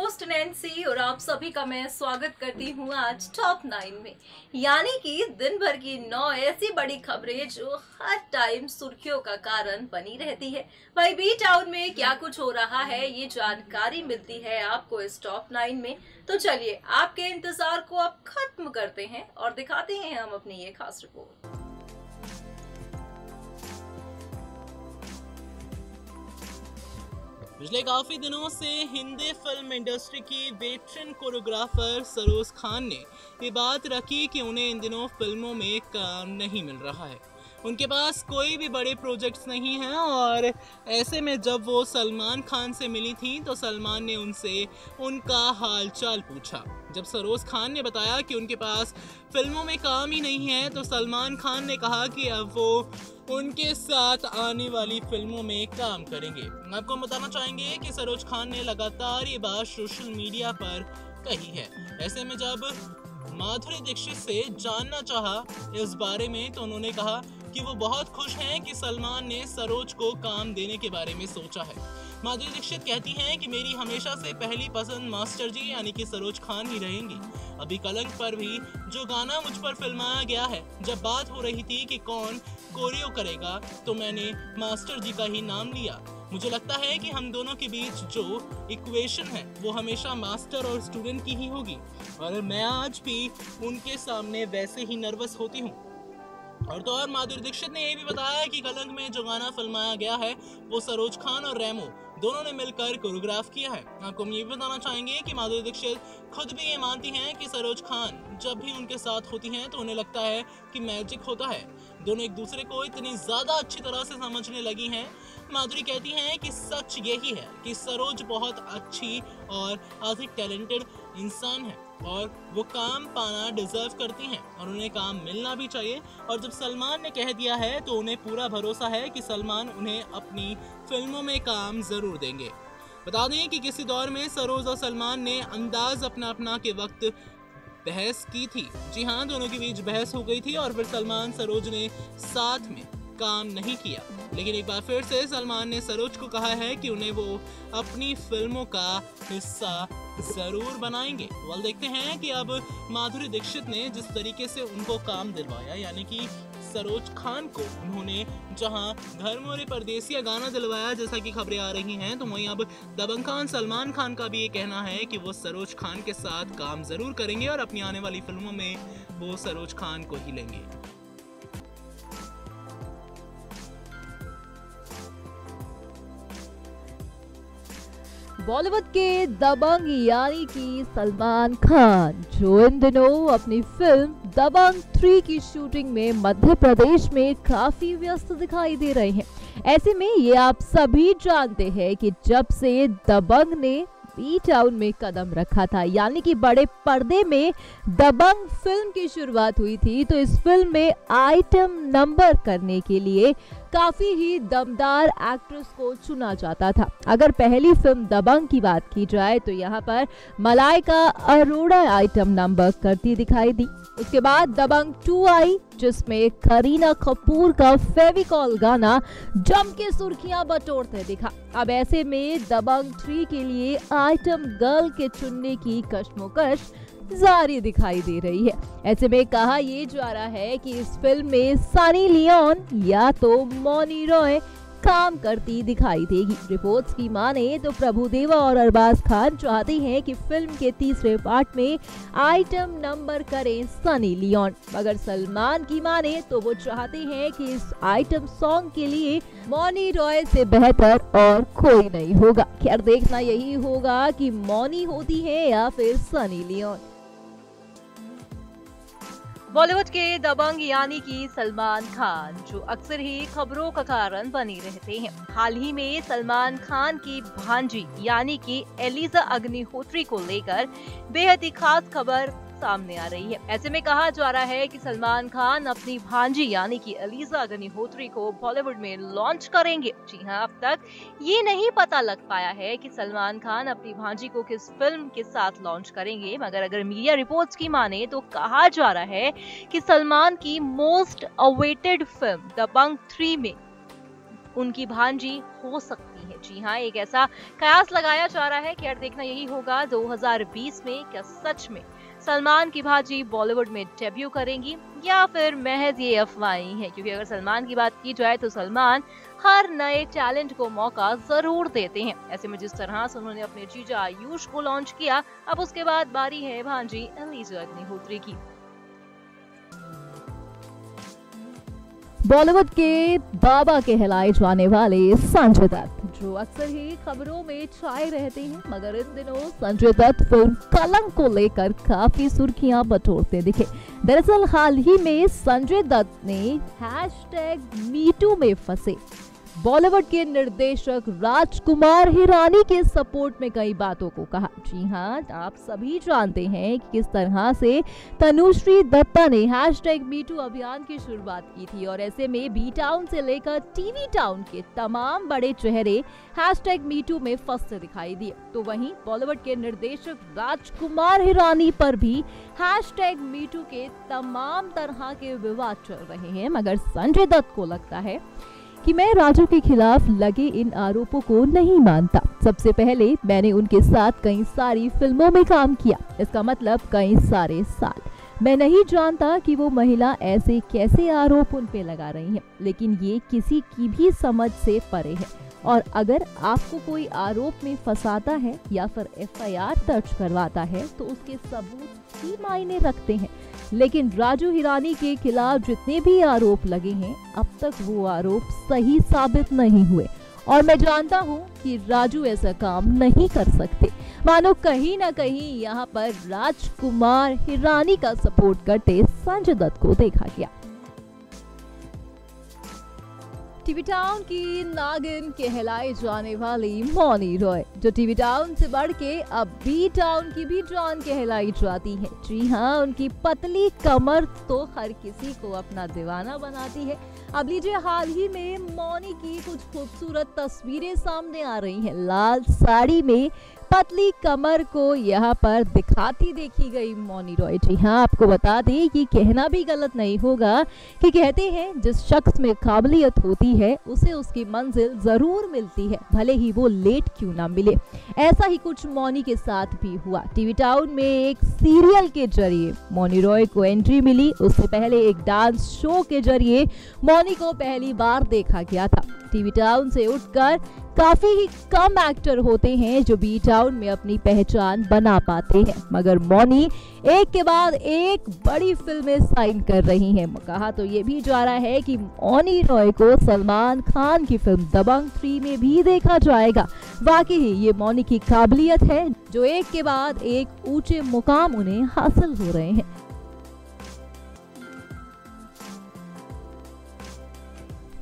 Host Nancy और आप सभी का मैं स्वागत करती हूँ आज टॉप 9 में। यानी कि दिन भर की 9 ऐसी बड़ी खबरें जो हर टाइम सुर्खियों का कारण बनी रहती है। भाई बी टाउन में क्या कुछ हो रहा है ये जानकारी मिलती है आपको इस टॉप 9 में। तो चलिए आपके इंतजार को अब खत्म करते हैं और दिखाते हैं हम अपनी ये खास रिपोर्ट। पिछले काफी दिनों से हिंदी फिल्म इंडस्ट्री की वेटरन कोरियोग्राफर सरोज खान ने ये बात रखी कि उन्हें इन दिनों फिल्मों में काम नहीं मिल रहा है। उनके पास कोई भी बड़े प्रोजेक्ट्स नहीं हैं और ऐसे में जब वो सलमान खान से मिली थी तो सलमान ने उनसे उनका हाल चाल पूछा। जब सरोज खान ने बताया कि उनके पास फिल्मों में काम ही नहीं है तो सलमान खान ने कहा कि अब वो उनके साथ आने वाली फिल्मों में काम करेंगे। आपको बताना चाहेंगे कि सरोज खान ने लगातार ये बात सोशल मीडिया पर कही है। ऐसे में जब माधुरी दीक्षित से जानना चाहा इस बारे में तो उन्होंने कहा कि वो बहुत खुश हैं कि सलमान ने सरोज को काम देने के बारे में सोचा है। माधुरी दीक्षित कहती हैं कि मेरी हमेशा से पहली पसंद मास्टर जी यानी कि सरोज खान ही रहेंगी। अभी कलंक पर भी जो गाना मुझ पर फिल्माया गया है, जब बात हो रही थी कि कौन कोरियो करेगा तो मैंने मास्टर जी का ही नाम लिया। मुझे लगता है कि हम दोनों के बीच जो इक्वेशन है वो हमेशा मास्टर और स्टूडेंट की ही होगी और मैं आज भी उनके सामने वैसे ही नर्वस होती हूँ। और तो और माधुरी दीक्षित ने ये भी बताया कि कलंक में जो गाना फिल्माया गया है वो सरोज खान और रेमो दोनों ने मिलकर कोरियोग्राफ किया है। आपको हम ये भी बताना चाहेंगे कि माधुरी दीक्षित खुद भी ये मानती हैं कि सरोज खान जब भी उनके साथ होती हैं तो उन्हें लगता है कि मैजिक होता है। दोनों एक दूसरे को इतनी ज्यादा अच्छी तरह से समझने लगी हैं। माधुरी कहती हैं कि सच यही है कि सरोज बहुत अच्छी और अधिक टैलेंटेड इंसान है और वो काम पाना डिजर्व करती हैं और उन्हें काम मिलना भी चाहिए। और जब सलमान ने कह दिया है तो उन्हें पूरा भरोसा है कि सलमान उन्हें अपनी फिल्मों में काम जरूर देंगे। बता दें कि किसी दौर में सरोज और सलमान ने अंदाज अपना के वक्त बहस की थी। जी हाँ, दोनों के बीच बहस हो गई थी और फिर सलमान सरोज ने साथ में काम नहीं किया। लेकिन एक बार फिर से सलमान ने सरोज को कहा है कि उन्हें वो अपनी फिल्मों का हिस्सा जरूर बनाएंगे। वाल देखते हैं कि अब माधुरी दीक्षित ने जिस तरीके से उनको काम दिलवाया यानी कि सरोज खान को उन्होंने जहां घर मोरे परदेसिया गाना दिलवाया जैसा कि खबरें आ रही हैं, तो वहीं अब दबंग खान सलमान खान का भी ये कहना है कि वो सरोज खान के साथ काम जरूर करेंगे और अपनी आने वाली फिल्मों में वो सरोज खान को ही लेंगे। बॉलीवुड के दबंग यानी कि सलमान खान जो इन दिनों अपनी फिल्म दबंग 3 की शूटिंग में मध्य प्रदेश में काफी व्यस्त दिखाई दे रहे हैं। ऐसे में ये आप सभी जानते हैं कि जब से दबंग ने बी टाउन में कदम रखा था यानी कि बड़े पर्दे में दबंग फिल्म की शुरुआत हुई थी, तो इस फिल्म में आइटम नंबर करने के लिए काफी ही दमदार एक्ट्रेस को चुना जाता था। अगर पहली फिल्म दबंग की बात की जाए तो यहाँ पर मलाइका अरोड़ा आइटम नंबर करती दिखाई दी। उसके बाद दबंग 2 आई जिसमें करीना कपूर का फेविकॉल गाना जम के सुर्खियां बटोरते दिखा। अब ऐसे में दबंग 3 के लिए आइटम गर्ल के चुनने की कश्मोकश जारी दिखाई दे रही है। ऐसे में कहा यह जा रहा है कि इस फिल्म में सनी लियोन या तो मौनी रॉय काम करती दिखाई देगी। रिपोर्ट्स की माने तो प्रभुदेवा और अरबाज खान चाहते हैं कि फिल्म के तीसरे पार्ट में आइटम नंबर करें सनी लियोन, मगर सलमान की माने तो वो चाहते हैं कि इस आइटम सॉन्ग के लिए मौनी रॉय से बेहतर और कोई नहीं होगा। खैर देखना यही होगा कि मौनी होती है या फिर सनी लियोन। बॉलीवुड के दबंग यानी कि सलमान खान जो अक्सर ही खबरों का कारण बने रहते हैं। हाल ही में सलमान खान की भांजी यानी कि एलिजा अग्निहोत्री को लेकर बेहद ही खास खबर सामने आ रही है। ऐसे में कहा जा रहा है कि सलमान खान अपनी भांजी यानी कि एलिजा अग्निहोत्री को बॉलीवुड में लॉन्च करेंगे। जी हाँ, अब तक ये नहीं पता लग पाया है कि सलमान खान अपनी भांजी को किस फिल्म के साथ लॉन्च करेंगे, मगर अगर मीडिया रिपोर्ट्स की माने तो कहा जा रहा है कि सलमान की मोस्ट अवेटेड फिल्म दबंग 3 में उनकी भांजी हो सकती है। जी हाँ, एक ऐसा कयास लगाया जा रहा है कि यार देखना यही होगा 2020 में क्या सच में सलमान की भांजी बॉलीवुड में डेब्यू करेंगी या फिर महज ये अफवाहें हैं। क्योंकि अगर सलमान की बात की जाए तो सलमान हर नए टैलेंट को मौका जरूर देते हैं। ऐसे में जिस तरह से उन्होंने अपने जीजा आयुष को लॉन्च किया, अब उसके बाद बारी है भांजी एलिजा अग्निहोत्री की। बॉलीवुड के बाबा कहलाए जाने वाले संजय दत्त, जो अक्सर ही खबरों में छाए रहते हैं, मगर इन दिनों संजय दत्त फिल्म कलंक को लेकर काफी सुर्खियां बटोरते दिखे। दरअसल हाल ही में संजय दत्त ने #मीटू में फंसे बॉलीवुड के निर्देशक राजकुमार हिरानी के सपोर्ट में कई बातों को कहा। जी हाँ, आप सभी जानते हैं कि किस तरह से तनुश्री दत्ता ने #मीटू अभियान की शुरुआत की थी और ऐसे में बी टाउन से लेकर टीवी टाउन के तमाम बड़े चेहरे #मीटू में फंसते दिखाई दिए। तो वहीं बॉलीवुड के निर्देशक राजकुमार हिरानी पर भी #मीटू के तमाम तरह के विवाद चल रहे हैं, मगर संजय दत्त को लगता है कि मैं राजू के खिलाफ लगे इन आरोपों को नहीं मानता। सबसे पहले मैंने उनके साथ कई सारी फिल्मों में काम किया, इसका मतलब कई सारे साल। मैं नहीं जानता कि वो महिला ऐसे कैसे आरोप उन पे लगा रही है, लेकिन ये किसी की भी समझ से परे है। और अगर आपको कोई आरोप में फंसाता है या फिर FIR दर्ज करवाता है तो उसके सबूत ही मायने रखते हैं। लेकिन राजू हिरानी के खिलाफ जितने भी आरोप लगे हैं, अब तक वो आरोप सही साबित नहीं हुए और मैं जानता हूँ कि राजू ऐसा काम नहीं कर सकते। मानो कहीं ना कहीं यहाँ पर राजकुमार हिरानी का सपोर्ट करते संजय दत्त को देखा गया। टीवी टाउन की नागिन कहलाई जाने वाली मौनी रॉय, जो टीवी टाउन से बढ़ के अब बी टाउन की भी जान कहलाई जाती है। जी हाँ, उनकी पतली कमर तो हर किसी को अपना दीवाना बनाती है। अब लीजिए, हाल ही में मौनी की कुछ खूबसूरत तस्वीरें सामने आ रही हैं। लाल साड़ी में पतली कमर को यहाँ पर दिखाती देखी गई मौनी रॉय। जी हाँ, आपको बता दें कि कहना भी गलत नहीं होगा कि कहते हैं जिस शख्स में काबिलियत होती है उसे उसकी मंजिल जरूर मिलती है, भले ही वो लेट क्यों ना मिले। ऐसा ही कुछ मौनी के साथ भी हुआ। टीवी टाउन में एक सीरियल के जरिए मौनी रॉय को एंट्री मिली। उससे पहले एक डांस शो के जरिए मौनी को पहली बार देखा गया था। टीवी टाउन से उठकर काफी ही कम एक्टर होते हैं जो बी टाउन में अपनी पहचान बना पाते हैं, मगर मौनी एक के बाद एक बड़ी फिल्में साइन कर रही हैं। कहा तो ये भी जा रहा है कि मौनी रॉय को सलमान खान की फिल्म दबंग 3 में भी देखा जाएगा। वाकई ही ये मौनी की काबिलियत है जो एक के बाद एक ऊंचे मुकाम उन्हें हासिल हो रहे हैं।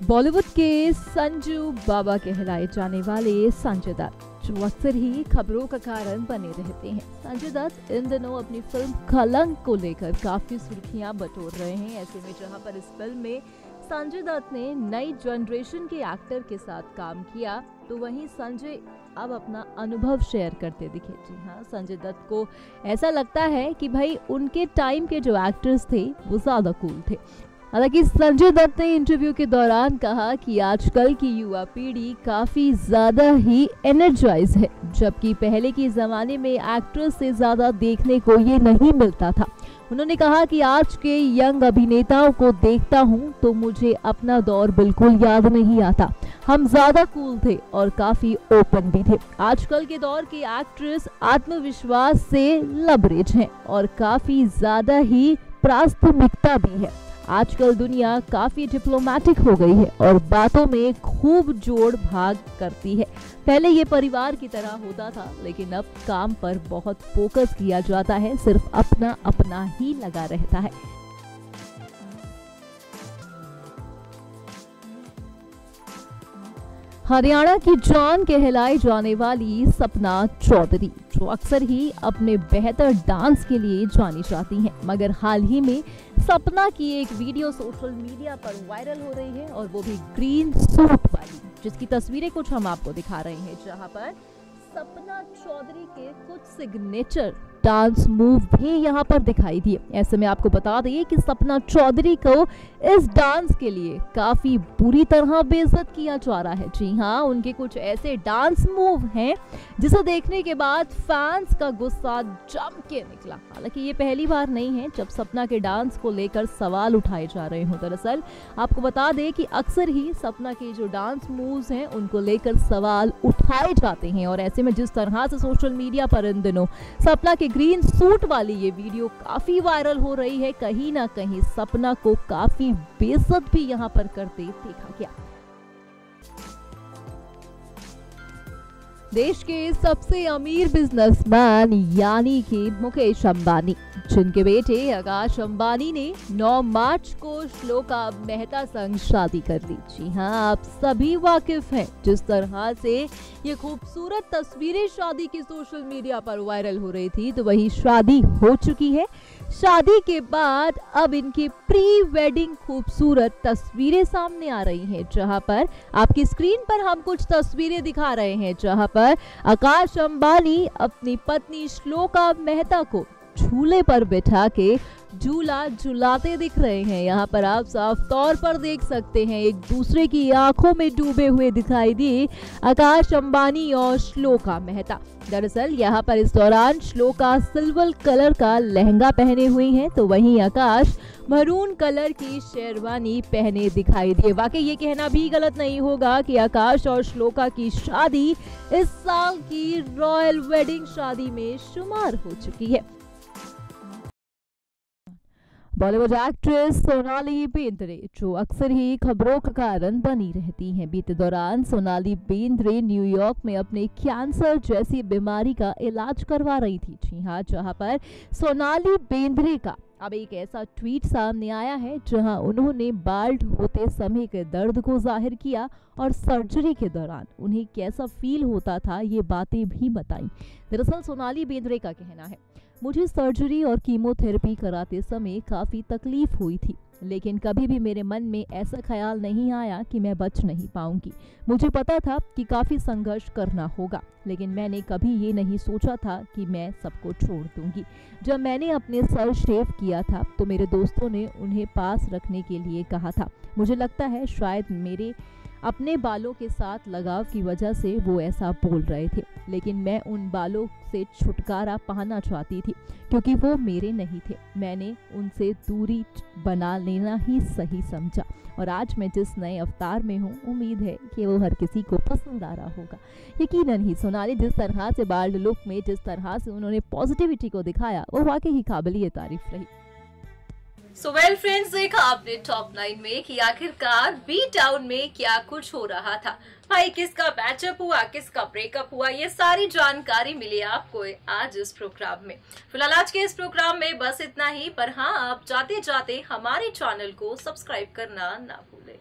बॉलीवुड के संजू बाबा कहलाए जाने वाले संजय दत्त, जो अक्सर ही खबरों का कारण बने रहते हैं। संजय दत्त इन दिनों अपनी फिल्म कलंक को लेकर काफी सुर्खियां बटोर रहे हैं। ऐसे में जहां पर इस फिल्म में संजय दत्त ने नई जनरेशन के एक्टर के साथ काम किया, तो वहीं संजय अब अपना अनुभव शेयर करते दिखे। जी हाँ, संजय दत्त को ऐसा लगता है कि भाई उनके टाइम के जो एक्टर्स थे वो ज्यादा कूल थे। हालांकि संजय दत्त ने इंटरव्यू के दौरान कहा कि आजकल की युवा पीढ़ी काफी ज्यादा ही एनर्जाइज है, जबकि पहले के जमाने में एक्ट्रेस से ज्यादा देखने को ये नहीं मिलता था। उन्होंने कहा कि आज के यंग अभिनेताओं को देखता हूँ तो मुझे अपना दौर बिल्कुल याद नहीं आता। हम ज्यादा कूल थे और काफी ओपन भी थे। आजकल के दौर के एक्ट्रेस आत्मविश्वास से लबरेज हैं और काफी ज्यादा ही प्राथमिकता भी है। आजकल दुनिया काफी डिप्लोमेटिक हो गई है और बातों में खूब जोड़ भाग करती है। पहले ये परिवार की तरह होता था, लेकिन अब काम पर बहुत फोकस किया जाता है, सिर्फ अपना अपना ही लगा रहता है। हरियाणा की जान कहलाई जाने वाली सपना चौधरी, जो अक्सर ही अपने बेहतर डांस के लिए जानी जाती हैं, मगर हाल ही में सपना की एक वीडियो सोशल मीडिया पर वायरल हो रही है और वो भी ग्रीन सूट वाली, जिसकी तस्वीरें कुछ हम आपको दिखा रहे हैं, जहां पर सपना चौधरी के कुछ सिग्नेचर डांस मूव भी यहाँ पर दिखाई दिए। ऐसे में आपको बता दें कि सपना चौधरी को इस डांस के लिए काफी बुरी तरह बेइज्जत किया जा रहा है। जी हाँ, उनके कुछ ऐसे डांस मूव हैं जिसे देखने के बाद फैंस का गुस्सा जम के निकला। हालांकि ये पहली बार नहीं है जब सपना के डांस को लेकर सवाल उठाए जा रहे हों। दरअसल आपको बता दें कि अक्सर ही सपना के जो डांस मूव्स हैं उनको लेकर सवाल उठाए जाते हैं, और ऐसे में जिस तरह से सोशल मीडिया पर इन दिनों सपना के ग्रीन सूट वाली ये वीडियो काफी वायरल हो रही है, कहीं ना कहीं सपना को काफी बेइज्जत भी यहाँ पर करते देखा गया। देश के सबसे अमीर बिजनेसमैन यानी कि मुकेश अंबानी, जिनके बेटे आकाश अंबानी ने 9 मार्च को श्लोका मेहता संग शादी कर ली। जी हाँ, आप सभी वाकिफ हैं जिस तरह से ये खूबसूरत तस्वीरें शादी की सोशल मीडिया पर वायरल हो रही थी, तो वही शादी हो चुकी है। शादी के बाद अब इनकी प्री वेडिंग खूबसूरत तस्वीरें सामने आ रही हैं, जहां पर आपकी स्क्रीन पर हम कुछ तस्वीरें दिखा रहे हैं जहां पर आकाश अंबानी अपनी पत्नी श्लोका मेहता को झूले पर बिठा के झूला झुलाते दिख रहे हैं। यहाँ पर आप साफ तौर पर देख सकते हैं एक दूसरे की आंखों में डूबे हुए दिखाई दिए आकाश अंबानी और श्लोका मेहता। दरअसल यहाँ पर इस दौरान श्लोका सिल्वर कलर का लहंगा पहने हुई हैं, तो वहीं आकाश मरून कलर की शेरवानी पहने दिखाई दिए। वाकई ये कहना भी गलत नहीं होगा कि आकाश और श्लोका की शादी इस साल की रॉयल वेडिंग शादी में शुमार हो चुकी है। बॉलीवुड एक्ट्रेस सोनाली बेंद्रे, जो अक्सर ही खबरों का कारण बनी रहती हैं, बीते दौरान सोनाली बेंद्रे न्यूयॉर्क में अपने कैंसर जैसी बीमारी का इलाज करवा रही थी। जी हाँ, जहां पर सोनाली बेंद्रे का अब एक ऐसा ट्वीट सामने आया है जहां उन्होंने बाल्ड होते समय के दर्द को जाहिर किया और सर्जरी के दौरान उन्हें कैसा फील होता था ये बातें भी बताई। दरअसल सोनाली बेंद्रे का कहना है, मुझे सर्जरी और कीमोथेरेपी कराते समय काफ़ी तकलीफ हुई थी, लेकिन कभी भी मेरे मन में ऐसा ख्याल नहीं आया कि मैं बच नहीं पाऊंगी। मुझे पता था कि काफ़ी संघर्ष करना होगा, लेकिन मैंने कभी ये नहीं सोचा था कि मैं सबको छोड़ दूंगी। जब मैंने अपने सर शेव किया था तो मेरे दोस्तों ने उन्हें पास रखने के लिए कहा था। मुझे लगता है शायद मेरे अपने बालों के साथ लगाव की वजह से वो ऐसा बोल रहे थे, लेकिन मैं उन बालों से छुटकारा पाना चाहती थी क्योंकि वो मेरे नहीं थे। मैंने उनसे दूरी बना लेना ही सही समझा, और आज मैं जिस नए अवतार में हूँ उम्मीद है कि वो हर किसी को पसंद आ रहा होगा। यकीनन ही सोनाली जिस तरह से बाल्ड लुक में जिस तरह से उन्होंने पॉजिटिविटी को दिखाया वो वाकई ही काबिल तारीफ रही। सो वेल फ्रेंड्स, देखा आपने टॉप 9 में कि आखिरकार बी टाउन में क्या कुछ हो रहा था। भाई किसका पैचअप हुआ, किसका ब्रेकअप हुआ, ये सारी जानकारी मिली आपको आज इस प्रोग्राम में। फिलहाल आज के इस प्रोग्राम में बस इतना ही, पर हाँ, आप जाते जाते हमारे चैनल को सब्सक्राइब करना ना भूलें।